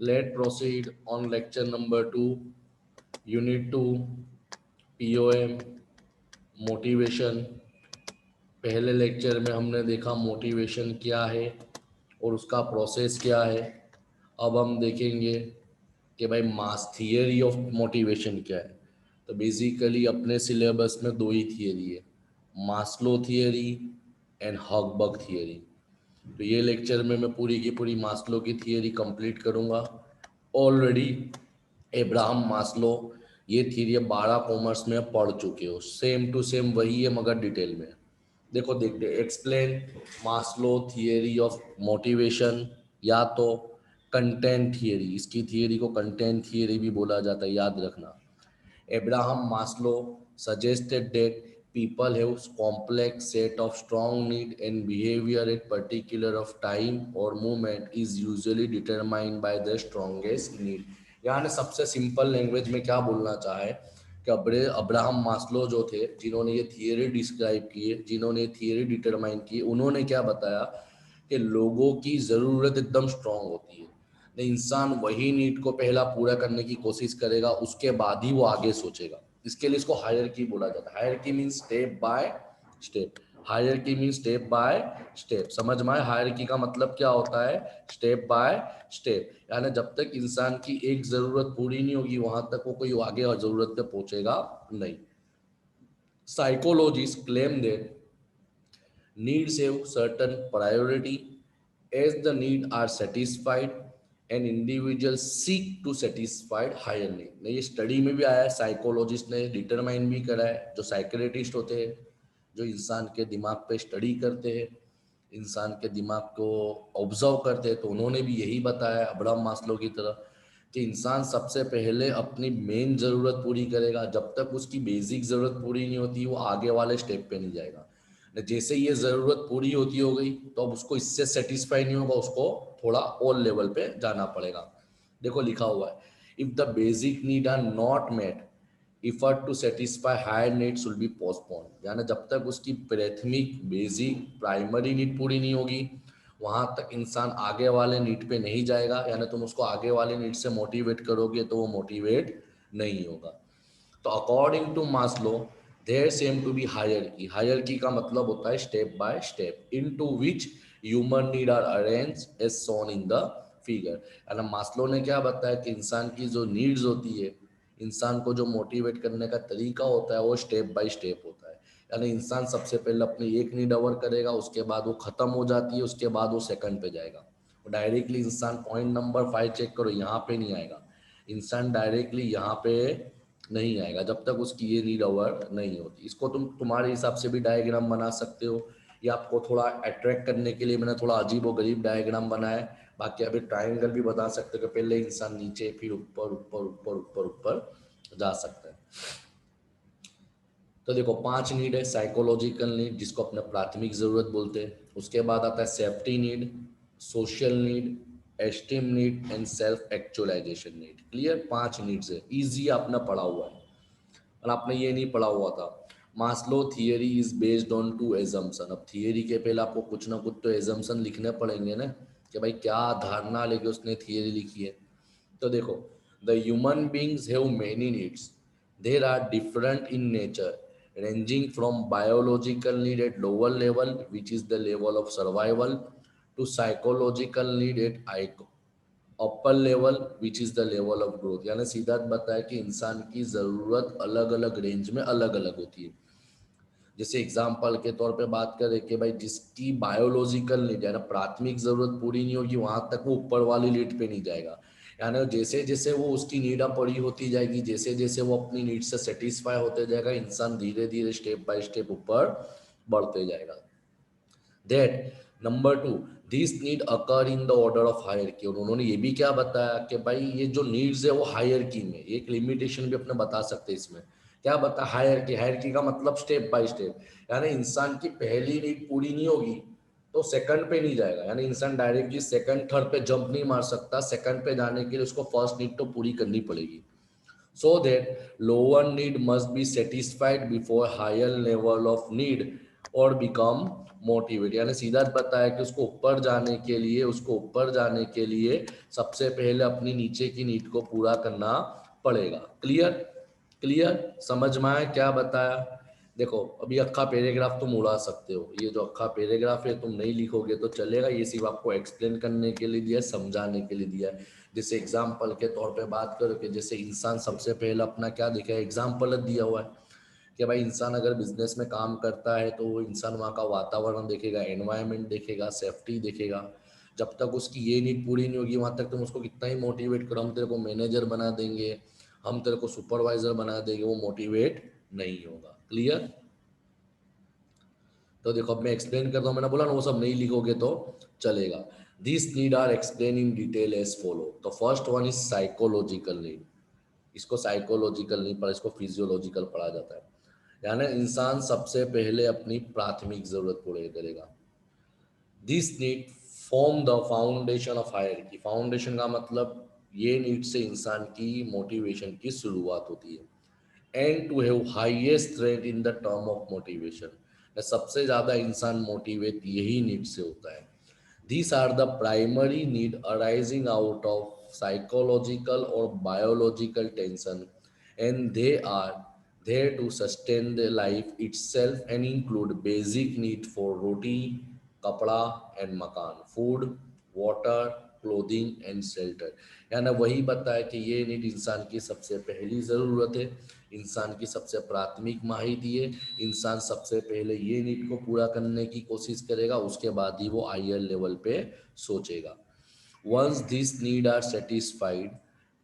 Let's proceed on lecture number 2, Unit 2, POM, motivation. पहले lecture में हमने देखा मोटिवेशन क्या है और उसका प्रोसेस क्या है। अब हम देखेंगे कि भाई मास थियरी ऑफ मोटिवेशन क्या है। तो बेसिकली अपने सिलेबस में दो ही थियरी है, मास्लो थियरी एंड हॉगबर्ग थियरी। तो ये लेक्चर में मैं पूरी की पूरी मास्लो की थियरी कंप्लीट करूंगा। ऑलरेडी एब्राहम मास्लो ये थियरी 12 कॉमर्स में पढ़ चुके हो, सेम टू सेम वही है मगर डिटेल में। देखो देखते explain Maslow theory of motivation, या तो कंटेंट थियरी, इसकी थियरी को कंटेंट थियरी भी बोला जाता है, याद रखना। Abraham Maslow suggested that people have complex set of strong need and behavior at particular of time or moment is usually determined by the strongest need। यानी सबसे सिंपल लैंग्वेज में क्या बोलना चाहे कि अब्राहम मास्लो जो थे, जिन्होंने ये थियरी डिस्क्राइब की है, जिन्होंने ये थियरी डिटरमाइन की है, उन्होंने क्या बताया कि लोगों की ज़रूरत एकदम स्ट्रांग होती है। इंसान वही नीड को पहला पूरा करने की कोशिश करेगा, उसके बाद ही वो आगे सोचेगा। इसके लिए इसको हायरकी बोला जाता है। Hierarchy mean step by step. Hierarchy mean step by step. समझ में आए हायरकी का मतलब क्या होता है? Step by step. यानी जब तक इंसान की एक जरूरत पूरी नहीं होगी वहां तक वो कोई आगे जरूरत पे पहुंचेगा नहीं। Psychologist claim that needs have certain priority. As the need are satisfied, an individual seek to satisfy higher need। ये स्टडी में भी आया है, साइकोलॉजिस्ट ने डिटरमाइन भी करा है। जो साइकेट्रिस्ट होते हैं, जो इंसान के दिमाग पे स्टडी करते हैं, इंसान के दिमाग को ऑब्जर्व करते हैं, तो उन्होंने भी यही बताया अब्राहम मास्लो की तरह कि इंसान सबसे पहले अपनी मेन ज़रूरत पूरी करेगा। जब तक उसकी बेसिक ज़रूरत पूरी नहीं होती वो आगे वाले स्टेप पे नहीं जाएगा। जैसे ये ज़रूरत पूरी होती हो गई तो अब उसको इससे सेटिस्फाई नहीं होगा, उसको थोड़ा और लेवल पे जाना पड़ेगा। देखो लिखा हुआ है, if the basic need are not met effort to satisfy higher needs will be postpone. यानी जब तक उसकी प्राथमिक बेसिक प्राइमरी नीड पूरी नहीं होगी वहां तक इंसान आगे वाले नीड पे नहीं जाएगा। यानी तुम उसको आगे वाले नीड से मोटिवेट करोगे तो वो मोटिवेट नहीं होगा। तो according to Maslow there seem to be hierarchy. Hierarchy का मतलब होता है step by step into which human need are arrange as shown in the figure. यानी मास्लो ने क्या बताया कि इंसान की जो नीड्स होती है, इंसान को जो मोटिवेट करने का तरीका होता है वो स्टेप बाय स्टेप होता है। यानी इंसान सबसे पहले अपनी एक नीड अवर करेगा, उसके बाद वो खत्म हो जाती है, उसके बाद वो सेकंड पे जाएगा। डायरेक्टली इंसान पॉइंट नंबर 5 चेक करो यहाँ पे नहीं आएगा। इंसान डायरेक्टली यहाँ पे नहीं आएगा जब तक उसकी ये नीड अवर नहीं होती। इसको तुम तुम्हारे हिसाब से भी डायग्राम बना सकते हो, या आपको थोड़ा अट्रैक्ट करने के लिए मैंने थोड़ा अजीब और गरीब डायग्राम बनाया है। बाकी अभी ट्रायंगल भी बता सकते हो कि पहले इंसान नीचे फिर ऊपर ऊपर ऊपर ऊपर ऊपर जा सकता है। तो देखो 5 नीड है। साइकोलॉजिकल नीड जिसको अपने प्राथमिक जरूरत बोलते हैं, उसके बाद आता है safety need, social need, esteem need and self actualisation need. Clear? 5 needs है, इजी आपने पढ़ा हुआ है और आपने ये नहीं पढ़ा हुआ था। Maslow theory is based on two assumption. अब थियरी के पहले आपको कुछ ना कुछ तो एजम्पशन लिखने पड़ेंगे ना कि भाई क्या धारणा लेके उसने थियरी लिखी है। तो देखो, the human beings have many needs, there are different in nature ranging from biological need at lower level which is the level of survival to psychological need at upper level which is the level of growth. यानी सीधा बताया कि इंसान की जरूरत अलग अलग range में अलग अलग होती है। जैसे एग्जाम्पल के तौर पे बात करें कि भाई जिसकी बायोलॉजिकल नीड यानी प्राथमिक जरूरत पूरी नहीं होगी वहां तक वो ऊपर वाली नीड पे नहीं जाएगा। यानी जैसे जैसे वो उसकी नीडा पूरी होती जाएगी, जैसे जैसे वो अपनी नीड से सेटिस्फाई होते जाएगा, इंसान धीरे धीरे स्टेप बाय स्टेप ऊपर बढ़ते जाएगा। That number 2, this need occur in the order of hierarchy. और उन्होंने ये भी क्या बताया कि भाई ये जो नीड्स है वो हायरकी में, एक लिमिटेशन भी अपने बता सकते हैं इसमें। क्या बता? हायरकी। हायरकी का मतलब स्टेप बाय स्टेप। यानी इंसान की पहली नीड पूरी नहीं होगी तो सेकंड पे नहीं जाएगा। यानी इंसान डायरेक्टली सेकंड थर्ड पे जंप नहीं मार सकता। सेकंड पे जाने के लिए उसको फर्स्ट नीड तो पूरी करनी पड़ेगी। So that lower need must be satisfied before higher level of need और बिकम मोटिवेट, यानी सीधा बताया कि उसको ऊपर जाने के लिए सबसे पहले अपनी नीचे की नीड को पूरा करना पड़ेगा। क्लियर? क्लियर? समझ में आया क्या बताया? देखो अभी अक्खा पैराग्राफ तुम उड़ा सकते हो, ये जो अक्खा पैराग्राफ है तुम नहीं लिखोगे तो चलेगा, ये सिर्फ आपको एक्सप्लेन करने के लिए दिया है, समझाने के लिए दिया है। जैसे एग्जाम्पल के तौर पे बात करो कि जैसे इंसान सबसे पहले अपना क्या देखा है, एग्जाम्पल दिया हुआ है कि भाई इंसान अगर बिजनेस में काम करता है तो वो इंसान वहाँ का वातावरण देखेगा, एनवायरनमेंट देखेगा, सेफ्टी देखेगा। जब तक उसकी ये नीड पूरी नहीं होगी वहाँ तक तुम उसको कितना ही मोटिवेट करो, हम तेरे को मैनेजर बना देंगे, हम तेरे को सुपरवाइजर बना देंगे, वो मोटिवेट नहीं होगा। क्लियर? तो देखो अब मैं एक्सप्लेन करता हूँ, मैंने बोला ना वो सब नहीं लिखोगे तो चलेगा। This need are explain in detail as follow. तो first one is psychological need, इसको साइकोलॉजिकल नहीं पर इसको फिजियोलॉजिकल पढ़ा जाता है। यानी इंसान सबसे पहले अपनी प्राथमिक जरूरत पूरी करेगा। This need form the foundation of hierarchy. Foundation का मतलब ये नीड से इंसान की मोटिवेशन की शुरुआत होती है। And to have highest rate in the term of motivation, सबसे ज्यादा इंसान मोटिवेट यही नीड से होता है। These are the primary need arising out of psychological or biological tension, and they are there to sustain the life itself and include basic need for roti, kapड़ा and makan, food, water, clothing and shelter. यानी वही बताया कि ये need इंसान की सबसे पहली ज़रूरत है, इंसान की सबसे प्राथमिक माहिती है। इंसान सबसे पहले ये नीड को पूरा करने की कोशिश करेगा, उसके बाद ही वो हायर लेवल पे सोचेगा। Once these needs are satisfied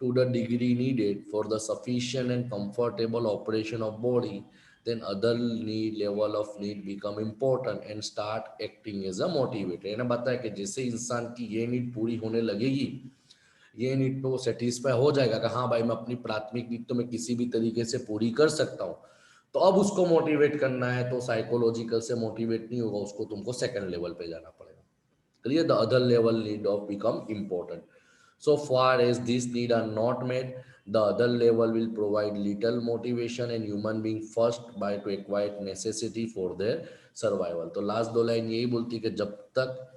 to the degree needed for the sufficient and comfortable operation of body, then other need level of need become important and start acting as a motivator। यानी बताया कि जैसे इंसान की ये need पूरी होने लगेगी, ये नीड पे वो सेटिस्फाई हो जाएगा कि हाँ भाई मैं अपनी प्राथमिक नीड तो मैं किसी भी तरीके से पूरी कर सकता हूँ, तो अब उसको मोटिवेट करना है तो साइकोलॉजिकल से मोटिवेट नहीं होगा, उसको तुमको सेकंड लेवल पे जाना पड़ेगा। Clear? The other level need of become important. So far as these need are not met, the other level will provide little motivation and human being first by to acquire necessity for their survival। तो last दो line यही बोलती है कि जब तक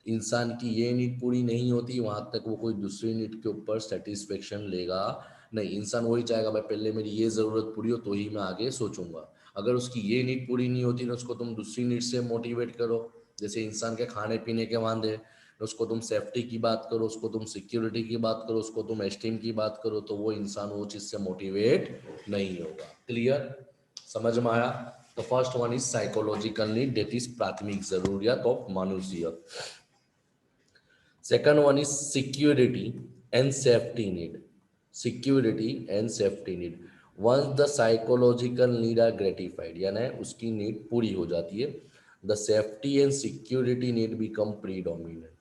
इंसान की ये नीड पूरी नहीं होती वहां तक वो कोई दूसरी नीड के ऊपर सेटिस्फेक्शन लेगा नहीं। इंसान वही चाहेगा भाई पहले मेरी ये ज़रूरत पूरी हो तो ही मैं आगे सोचूंगा। अगर उसकी ये नीड पूरी नहीं होती तो उसको तुम दूसरी नीड से मोटिवेट करो, जैसे इंसान के खाने पीने के वांदे, उसको तुम सेफ्टी की बात करो, उसको तुम सिक्योरिटी की बात करो, उसको तुम एस्टीम की बात करो, तो वो इंसान वो चीज़ से मोटिवेट नहीं होगा। क्लियर? समझ में आया? तो first one is psychological need, that is प्राथमिक जरूरियत ऑफ मनुष्य। Second one is security and safety need. Security and safety need. Once the psychological need are gratified, यानी उसकी नीड पूरी हो जाती है, the safety and security need become predominant।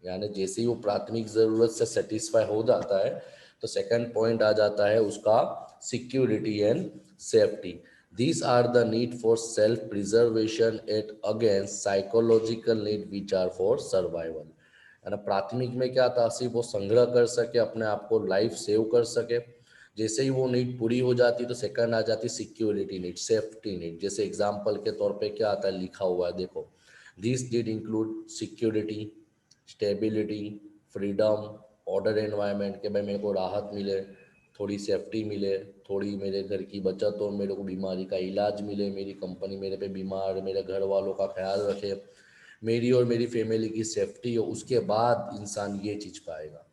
यानी जैसे ही वो प्राथमिक जरूरत से सेटिस्फाई हो जाता है तो सेकंड पॉइंट आ जाता है उसका security and safety. These are the need for self preservation at against psychological need which are for survival। है ना, प्राथमिक में क्या था, सिर्फ वो संग्रह कर सके, अपने आप को लाइफ सेव कर सके। जैसे ही वो नीड पूरी हो जाती तो सेकंड आ जाती सिक्योरिटी नीड, सेफ्टी नीड। जैसे एग्जांपल के तौर पे क्या आता है, लिखा हुआ है देखो, this need include security, stability, freedom, order environment, के भाई मेरे को राहत मिले, थोड़ी सेफ्टी मिले, थोड़ी मेरे घर की बचत हो, मेरे को बीमारी का इलाज मिले, मेरी कंपनी मेरे पे बीमार, मेरे घर वालों का ख्याल रखे, मेरी और मेरी फैमिली की सेफ्टी हो, उसके बाद इंसान ये चीज़ पाएगा।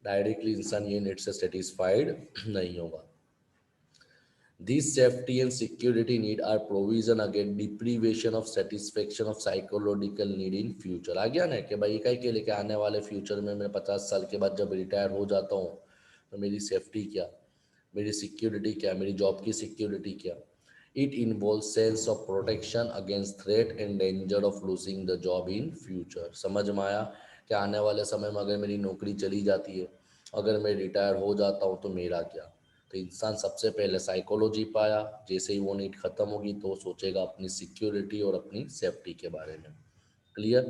डायरेक्टली इंसान ये नीड से सेटिस्फाइड नहीं होगा। These safety and security need are provision against deprivation of satisfaction of psychological need in future। आ गया ना कि भाई कहीं के लेके आने वाले फ्यूचर में मैं 50 साल के बाद जब रिटायर हो जाता हूँ तो मेरी सेफ्टी क्या, मेरी सिक्योरिटी क्या, मेरी जॉब की सिक्योरिटी क्या। It involve sense of protection against threat and danger of losing the job in future. समझ में आया कि आने वाले समय में अगर मेरी नौकरी चली जाती है, अगर मैं रिटायर हो जाता हूँ तो मेरा क्या। तो इंसान सबसे पहले साइकोलॉजी पाया, जैसे ही वो नीड खत्म होगी तो सोचेगा अपनी सिक्योरिटी और अपनी सेफ्टी के बारे में। क्लियर?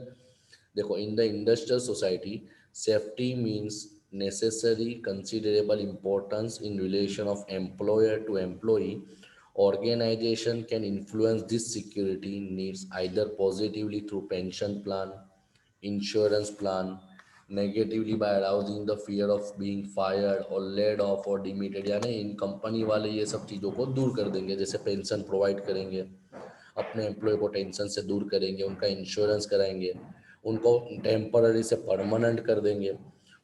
देखो in the industrial society safety means necessary considerable importance in relation of employer to employee Organization can influence this security needs either positively through pension plan, insurance plan, negatively by arousing the fear of being fired or laid off or demoted, यानी इन company वाले ये सब चीज़ों को दूर कर देंगे, जैसे पेंशन प्रोवाइड करेंगे, अपने एम्प्लॉय को टेंशन से दूर करेंगे, उनका इंश्योरेंस कराएंगे, उनको टेम्पररी से परमानेंट कर देंगे,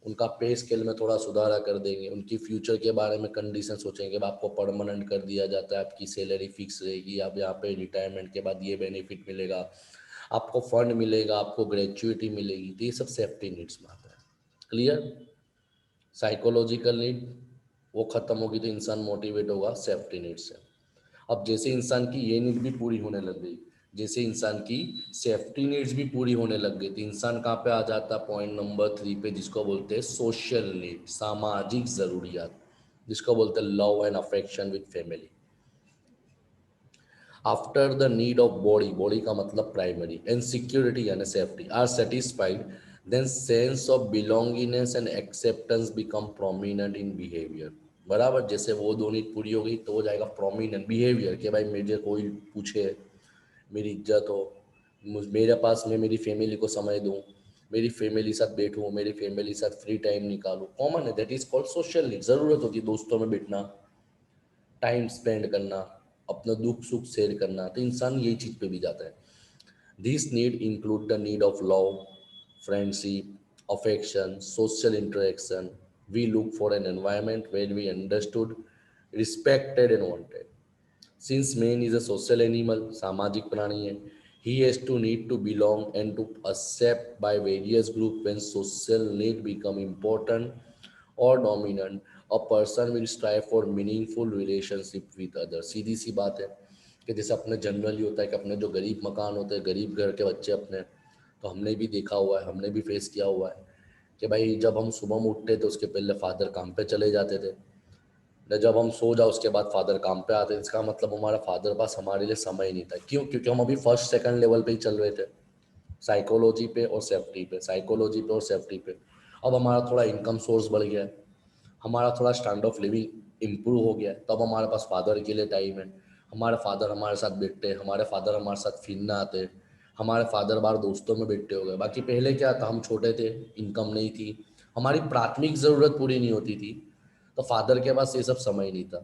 उनका पे स्केल में थोड़ा सुधारा कर देंगे, उनकी फ्यूचर के बारे में कंडीशन सोचेंगे, अब आपको परमानेंट कर दिया जाता है, आपकी सैलरी फिक्स रहेगी, आप यहाँ पे रिटायरमेंट के बाद ये बेनिफिट मिलेगा, आपको फंड मिलेगा, आपको ग्रेचुइटी मिलेगी, तो ये सब सेफ्टी नीड्स में आता है। क्लियर? साइकोलॉजिकल नीड वो खत्म होगी तो इंसान मोटिवेट होगा सेफ्टी नीड से। अब जैसे इंसान की ये नीड भी पूरी होने लग गई, जैसे इंसान की सेफ्टी नीड्स भी पूरी होने लग गई, तो इंसान कहाँ पे आ जाता है? पॉइंट नंबर 3 पे, जिसको बोलते हैं सोशल नीड, सामाजिक ज़रूरियात, जिसको बोलते हैं love and affection with family. After the need of body, body का मतलब प्राइमरी, एंड सिक्योरिटी यानी safety are satisfied, then sense of belongingness and acceptance become prominent in behaviour. बराबर, जैसे वो दो नीड पूरी हो गई तो हो जाएगा प्रोमिनेंट बिहेवियर, कि भाई मुझे कोई पूछे, मेरी इज्जत हो, मेरे पास मैं मेरी फैमिली को समय दूँ, मेरी फैमिली साथ बैठूँ, मेरी फैमिली साथ फ्री टाइम निकालूँ, कॉमन है, that is called social need. ज़रूरत होती है दोस्तों में बैठना, टाइम स्पेंड करना, अपना दुख सुख शेयर करना, तो इंसान यही चीज़ पे भी जाता है। This need include the need of love, friendship, affection, social interaction. We look for an environment where we understood, respected and wanted. Since man is a social animal, सामाजिक प्राणी है, he has to need to belong and to accept by various group. When social need become important or dominant, a person will strive for meaningful relationship with others। सीधी सी बात है कि जैसे अपने generally होता है कि अपने जो गरीब मकान होते हैं, गरीब घर के बच्चे अपने, तो हमने भी देखा हुआ है, हमने भी फेस किया हुआ है कि भाई जब हम सुबह में उठते थे उसके पहले फादर काम पे चले जाते थे, न जब हम सो जाओ उसके बाद फादर काम पे आते थे। इसका मतलब हमारा फादर पास हमारे लिए समय ही नहीं था। क्यों? क्योंकि हम अभी फर्स्ट सेकंड लेवल पे ही चल रहे थे, साइकोलॉजी पे और सेफ्टी पे, साइकोलॉजी पे और सेफ्टी पे। अब हमारा थोड़ा इनकम सोर्स बढ़ गया है, हमारा थोड़ा स्टैंडर्ड ऑफ लिविंग इम्प्रूव हो गया है, तब हमारे पास फादर के लिए टाइम है, हमारे फादर हमारे साथ बैठते हैं, हमारे फादर हमारे साथ फिरना आते हैं, हमारे फादर बाहर दोस्तों में बैठते हो गए। बाकी पहले क्या था, हम छोटे थे, इनकम नहीं थी, हमारी प्राथमिक ज़रूरत पूरी नहीं होती थी, तो फादर के पास ये सब समय नहीं था।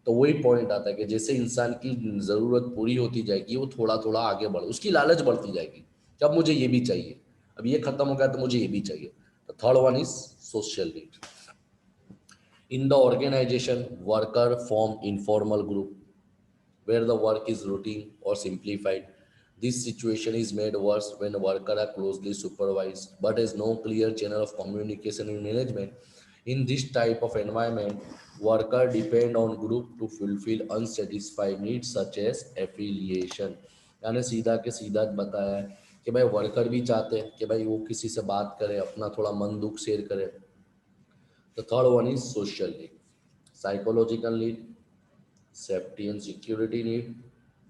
तो वही पॉइंट आता है कि जैसे इंसान की ज़रूरत पूरी होती जाएगी वो थोड़ा थोड़ा आगे बढ़, उसकी लालच बढ़ती जाएगी कि अब मुझे ये भी चाहिए, अब ये खत्म हो गया तो मुझे ये भी चाहिए। तो third one is social need. In the organization, worker form informal group where the work is routine or simplified. This situation is made worse when workers are closely supervised but has no clear channel of communication in management. In this type of environment, workers depend on group to fulfill unsatisfied needs such as affiliation। यानी सीधा के सीधा बताया है कि भाई worker भी चाहते हैं कि भाई वो किसी से बात करे, अपना थोड़ा मन दुख शेयर करे। The third one is social need, psychological need, safety and security need,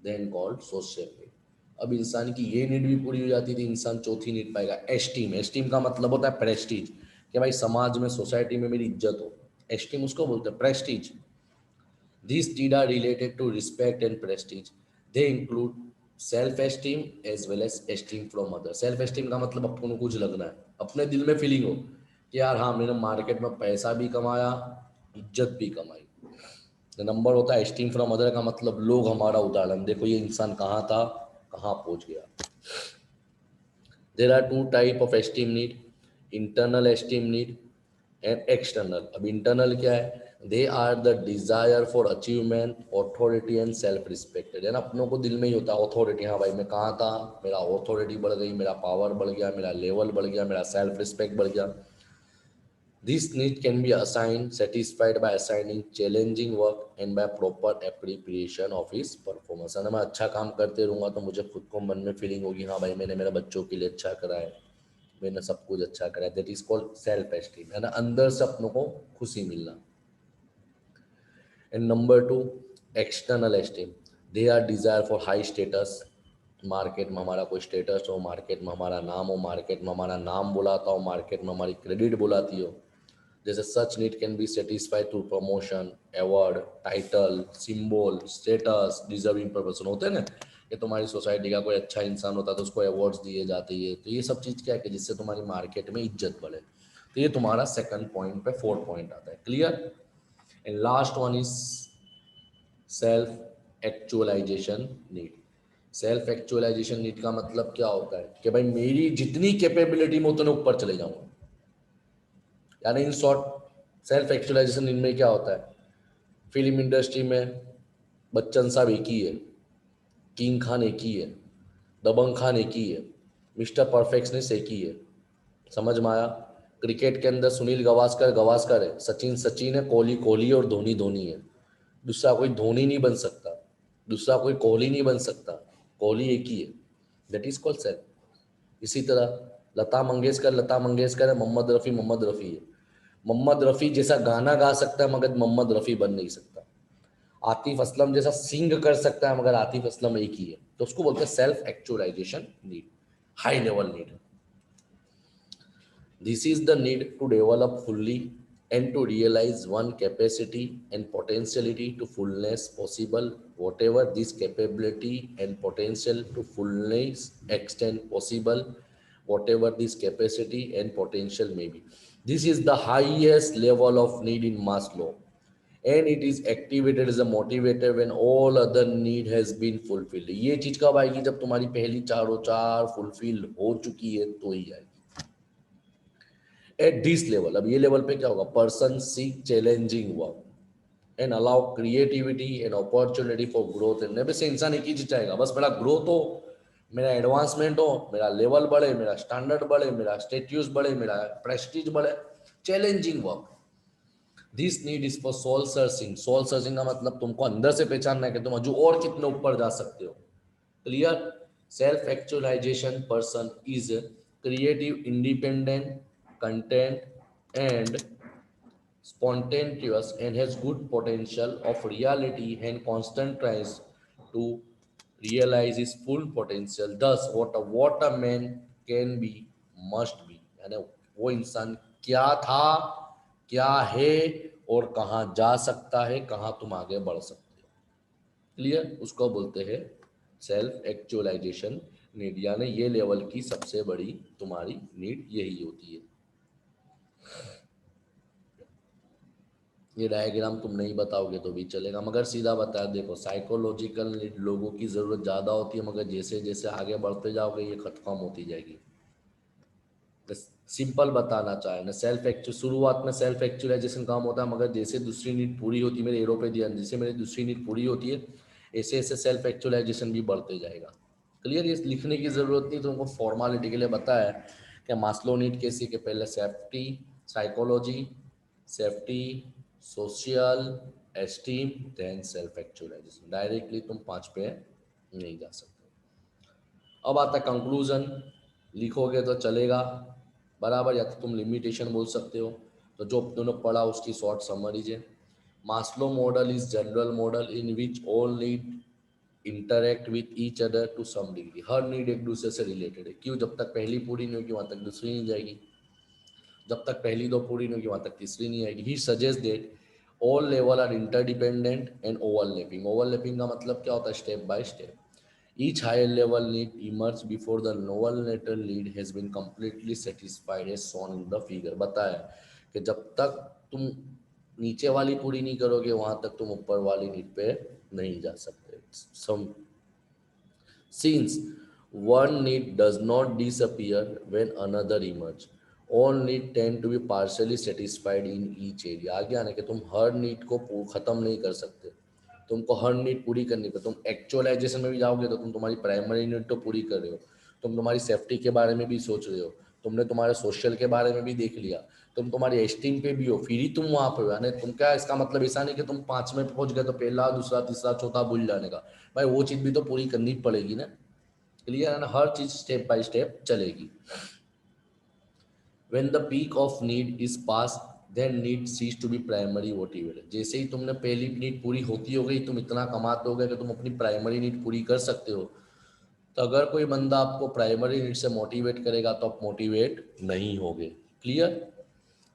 then called social need. अब इंसान की ये नीड भी पूरी हो जाती थी, इंसान चौथी नीड पाएगा एस्टीम। एस्टीम का मतलब होता है प्रेस्टीज, कि भाई समाज में सोसाइटी में मेरी इज्जत हो, एस्टीम उसको बोलते हैं, Prestige. These need are related to respect and prestige. They include self esteem as well as esteem from other. Self esteem का मतलब अपन को कुछ लगना है, अपने दिल में फीलिंग हो कि यार हाँ मैंने मार्केट में पैसा भी कमाया, इज्जत भी कमाई। नंबर होता है एस्टीम फ्रॉम अदर का मतलब लोग हमारा उदाहरण, देखो ये इंसान कहाँ था, कहाँ पहुँच गया। There are two type of esteem need, internal esteem need and external. अब इंटरनल क्या है? They are the desire for achievement, authority and self respected. है ना, अपनों को दिल में ही होता है अथॉरिटी, हाँ भाई मैं कहाँ था, मेरा अथॉरिटी बढ़ गई, मेरा पावर बढ़ गया, मेरा लेवल बढ़ गया, मेरा सेल्फ रिस्पेक्ट बढ़ गया। This need can be assigned, satisfied by assigning challenging work and by proper appreciation of his performance। अगर मैं अच्छा काम करते रहूँगा तो मुझे खुद को मन में फीलिंग होगी, हाँ भाई मैंने मेरे बच्चों के लिए अच्छा करा है, मैंने सब कुछ अच्छा करा है। That is called self esteem, है ना, अंदर से अपनों को खुशी मिलना। And number two, external esteem. They are desire for high status, market में हमारा कोई स्टेटस हो, मार्केट में हमारा नाम हो, मार्केट में हमारा नाम बुलाता हो, मार्केट में हमारी क्रेडिट बुलाती हो, जैसे such need can be satisfied through promotion, award, title, symbol, status, deserving person होते हैं ना, कि तुम्हारी सोसाइटी का कोई अच्छा इंसान होता है तो उसको अवार्ड्स दिए जाते हैं। तो ये सब चीज़ क्या है कि जिससे तुम्हारी मार्केट में इज्जत बढ़े। तो ये तुम्हारा सेकंड पॉइंट पे, फोर्थ पॉइंट आता है। Clear? And last one is self actualisation need. Self actualisation need का मतलब क्या होता है कि भाई मेरी जितनी कैपेबिलिटी में उतने ऊपर चले जाऊंगा। यानी इन शॉर्ट सेल्फ एक्चुअलाइजेशन इनमें क्या होता है, फिल्म इंडस्ट्री में बच्चन साहब एक ही है, किंग खान एक ही है, दबंग खान एक ही है, मिस्टर परफेक्शनिस्ट एक ही है। समझ में आया? क्रिकेट के अंदर सुनील गवास्कर गवास्कर है, सचिन सचिन है, कोहली कोहली और धोनी धोनी है। दूसरा कोई धोनी नहीं बन सकता, दूसरा कोई कोहली नहीं बन सकता, कोहली एक ही है। That is called self. इसी तरह लता मंगेशकर है, मोहम्मद रफ़ी है। मोहम्मद रफ़ी जैसा गाना गा सकता है मगर मोहम्मद रफ़ी बन नहीं सकता। आतिफ असलम जैसा सिंग कर सकता है मगर आतिफ असलम एक ही है। तो उसको बोलते हैं self actualisation need, high level need. This is the need to develop fully and to realize one capacity and potentiality to fullness possible, whatever this capability and potential to fullness extent possible, whatever this capacity and potential may be. This is the highest level of need in Maslow, and it is activated as a motivator when all other need has been fulfilled. ये चीज कब आएगी? जब तुम्हारी पहली चारों चार fulfil हो चुकी है तो ही आएगी। एट दिस लेवल, अब ये लेवल पे क्या होगा? Person seek challenging work and allow creativity and opportunity for growth. And वैसे इंसान एक ही चीज चाहेगा, बस मेरा ग्रोथ हो, मेरा एडवांसमेंट हो, मेरा लेवल बढ़े, मेरा स्टैंडर्ड बढ़े, मेरा स्टेट्यूस बढ़े, मेरा प्रेस्टीज बढ़े। Challenging work. This need is for soul searching. Soul searching का मतलब तुमको अंदर से पहचानना है कि तुम जो और कितने ऊपर जा सकते हो। Clear? Self actualization person is creative, independent, content and spontaneous and has good potential of reality and constant tries to realize his full potential. Thus what a man can be must be, यानी वो इंसान क्या था, क्या है और कहाँ जा सकता है, कहाँ तुम आगे बढ़ सकते हो। क्लियर? उसको बोलते हैं सेल्फ एक्चुअलाइजेशन नीड। यानी ये लेवल की सबसे बड़ी तुम्हारी नीड यही होती है। ये डायग्राम तुम नहीं बताओगे तो भी चलेगा, मगर सीधा बता देखो, साइकोलॉजिकल नीड लोगों की ज़रूरत ज़्यादा होती है, मगर जैसे जैसे आगे बढ़ते जाओगे ये खत्म होती जाएगी। सिंपल बताना चाहे ना, सेल्फ एक्चुअल शुरुआत में सेल्फ एक्चुअलाइजेशन काम होता है, मगर जैसे दूसरी नीड पूरी होती है, मेरे एरो पे दिया, जैसे मेरी दूसरी नीड पूरी होती है ऐसे ऐसे सेल्फ एक्चुअलाइजेशन भी बढ़ते जाएगा। क्लियर? ये लिखने की ज़रूरत नहीं, तुमको फॉर्मालिटी के लिए बताया कि मास्लो नीड कैसी के पहले safety, psychology, safety, social, esteem, then self actualization. Directly तुम पांच पे नहीं जा सकते। अब आता है कंक्लूजन। लिखोगे तो चलेगा बराबर, या तो तुम लिमिटेशन बोल सकते हो। तो जो तुमने पढ़ा उसकी शॉर्ट समरीज है। Maslow model is general model in which all need interact with each other to some degree. हर नीड एक दूसरे से रिलेटेड है। क्यों? जब तक पहली पूरी नहीं होगी वहां तक दूसरी नहीं जाएगी, जब तक पहली दो पूरी नहीं होगी वहां तक तीसरी नहीं आएगी। He suggest that all level are interdependent and overlapping. Overlapping का मतलब क्या होता है? Step by step. Each higher level need emerge before the lower later need has been completely satisfied as shown in the figure। बताया कि जब तक तुम नीचे वाली पूरी नहीं करोगे वहां तक तुम ऊपर वाली नीड पे नहीं जा सकते। Some since one need does not disappear when another emerge, all need tend to be partially satisfied in each area। आगे आने के तुम हर नीड को खत्म नहीं कर सकते, तुमको हर नीड पूरी करनी पे। तुम एक्चुअलाइजेशन में भी जाओगे तो तुम तुम्हारी प्राइमरी नीड तो पूरी कर रहे हो, तुम तुम्हारी सेफ्टी के बारे में भी सोच रहे हो, तुमने तुम्हारे सोशल के बारे में भी देख लिया, तुम तुम्हारी एस्टीम पे भी हो, फिर ही तुम वहां पे हो। यानी तुम क्या, इसका मतलब ऐसा नहीं कि तुम पांच में पहुंच गए तो पहला दूसरा तीसरा चौथा भूल जाने का। भाई वो चीज भी तो पूरी करनी पड़ेगी ना। क्लियर है ना? हर चीज स्टेप बाय स्टेप चलेगी। when the peak of need is passed then need cease to be primary motivator। जैसे ही तुमने पहली नीड पूरी होती हो गई, तुम इतना कमाते हो गए कि तुम अपनी प्राइमरी नीड पूरी कर सकते हो, तो अगर कोई बंदा आपको प्राइमरी नीड से मोटिवेट करेगा तो आप मोटिवेट नहीं होगे। Clear?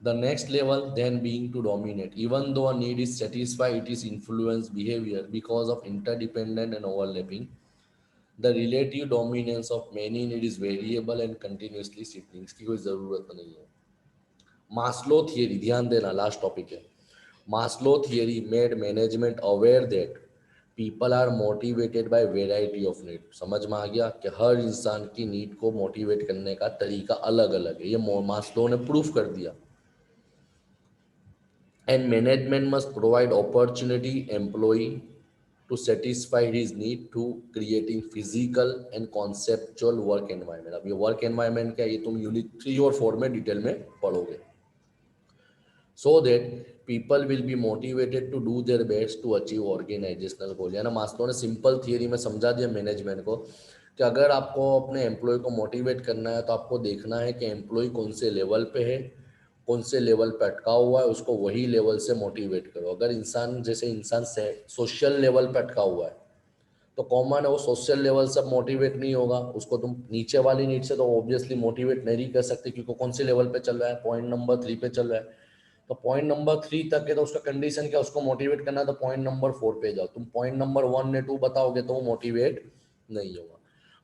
The next level then being to dominate. Even though a need is satisfied, it is influence behavior because of interdependent and overlapping. The relative dominance of many need is variable and continuously shifting. इसकी कोई ज़रूरत नहीं है. Maslow theory, ध्यान देना, last topic है. Maslow theory made management aware that people are motivated by variety of need. समझ में आ गया कि हर इंसान की नीड को मोटिवेट करने का तरीका अलग अलग है. ये मास्लो ने प्रूफ कर दिया. And management must provide opportunity employee to satisfy his need to creating physical and conceptual work environment. अब ये work environment क्या है, ये तुम यूनिट 3 और 4 में डिटेल में पढ़ोगे. So that people will be motivated to do their best to achieve organizational goal. यानी मास्लो ने सिंपल थियरी में समझा दिया मैनेजमेंट को कि अगर आपको अपने एम्प्लॉय को मोटिवेट करना है तो आपको देखना है कि एम्प्लॉय कौन से लेवल पे है, कौन से लेवल पे अटका हुआ है, उसको वही लेवल से मोटिवेट करो. अगर इंसान जैसे इंसान सोशल लेवल पे अटका हुआ है तो कॉमन है वो सोशल लेवल से मोटिवेट नहीं होगा. उसको तुम नीचे वाली नीड से तो ऑब्वियसली मोटिवेट नहीं कर सकते क्योंकि कौन से लेवल पे चल रहा है, पॉइंट नंबर 3 पे चल रहा है. तो पॉइंट नंबर 3 तक है तो उसका कंडीशन क्या, उसको मोटिवेट करना है तो पॉइंट नंबर 4 पे जाओ. तुम पॉइंट नंबर 1 ने 2 बताओगे तो वो मोटिवेट नहीं होगा.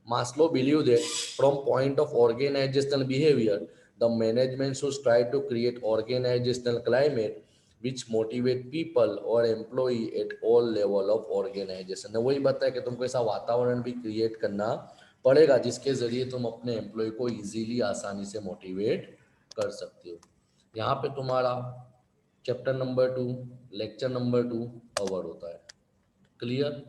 Maslow believed that from point of organizational behavior, the management should try to create organizational climate which motivate people or employee at all level of organization. ने वही बताया कि तुमको ऐसा वातावरण भी क्रिएट करना पड़ेगा जिसके जरिए तुम अपने एम्प्लॉय को इजीली आसानी से मोटिवेट कर सकते हो. यहाँ पे तुम्हारा chapter number 2 lecture number 2 cover होता है. क्लियर.